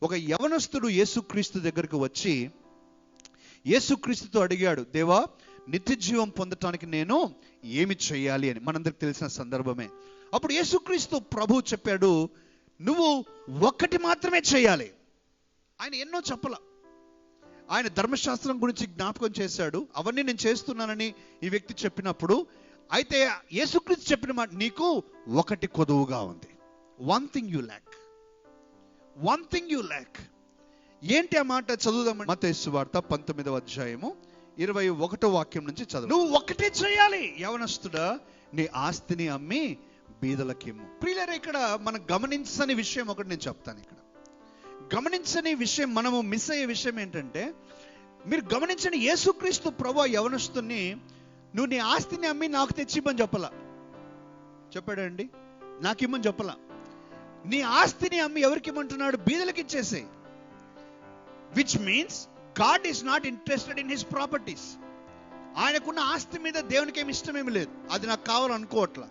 ఒక యవనస్తుడు యేసుక్రీస్తు దగ్గరకు వచ్చి యేసుక్రీస్తుతో అడిగాడు, దేవా, నిత్య జీవం పొందటానికి నేను ఏమి చేయాలి అని. మనందరికి తెలిసిన సందర్భమే. అప్పుడు యేసుక్రీస్తు ప్రభువు చెప్పాడు, నువ్వు ఒక్కటి మాత్రమే చేయాలి. ఆయన ఎన్నో చెప్పల. ఆయన ధర్మశాస్త్రం గురించి జ్ఞాపకం చేశాడు. అవన్నీ నేను చేస్తున్నానని ఈ వ్యక్తి చెప్పినప్పుడు, అయితే యేసుక్రీస్తు చెప్పిన మాట, నీకు ఒకటి కొదువుగా ఉంది. One thing you lakh. ఏంటి ఆ మాట? చదువుదాం. మత్తయి సువార్త 19వ అధ్యాయము 21వ వాక్యం నుంచి చదువు. నువ్వు ఒకటే చేయాలి. యవనస్తుడా, నీ ఆస్తిని అమ్మి బీదలకిమ్ము. ప్రియులారా, ఇక్కడ మనం గమనించని విషయం ఒకటి నేను చెప్తాను. ఇక్కడ గమనించని విషయం, మనము మిస్ అయ్యే విషయం ఏంటంటే, మీరు గమనించని, యేసుక్రీస్తు ప్రభువు యవనస్తుని నువ్వు నీ ఆస్తిని అమ్మి నాకు తెచ్చిమ్మని చెప్పలా. చెప్పాడండి? నాకు ఇమ్మని చెప్పలా. నీ ఆస్తిని అమ్మి ఎవరికి ఇమ్మంటున్నాడు? బీదలకి ఇచ్చేసేయి. Which means God is not interested in his properties. ఆయనకున్న ఆస్తి మీద దేవునికి ఏమి ఇష్టమేమి లేదు. అది నాకు కావాలనుకోవట్లా.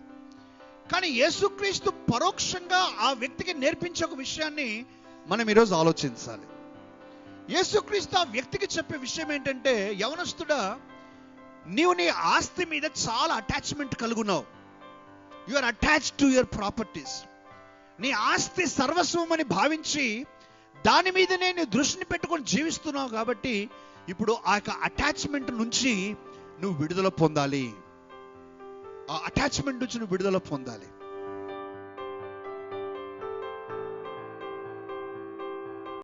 కానీ యేసుక్రీస్తు పరోక్షంగా ఆ వ్యక్తికి నేర్పించే ఒక విషయాన్ని మనం ఈరోజు ఆలోచించాలి. యేసుక్రీస్తు ఆ వ్యక్తికి చెప్పే విషయం ఏంటంటే, యవనస్తుడా, నీవు నీ ఆస్తి మీద చాలా అటాచ్మెంట్ కలుగున్నావు. You are attached to your properties. నీ ఆస్తి సర్వస్వం అని భావించి దాని మీదనే నీ దృష్టిని పెట్టుకొని జీవిస్తున్నావు. కాబట్టి ఇప్పుడు ఆ యొక్క అటాచ్మెంట్ నుంచి నువ్వు విడుదల పొందాలి. ఆ అటాచ్మెంట్ నుంచి నువ్వు విడుదల పొందాలి.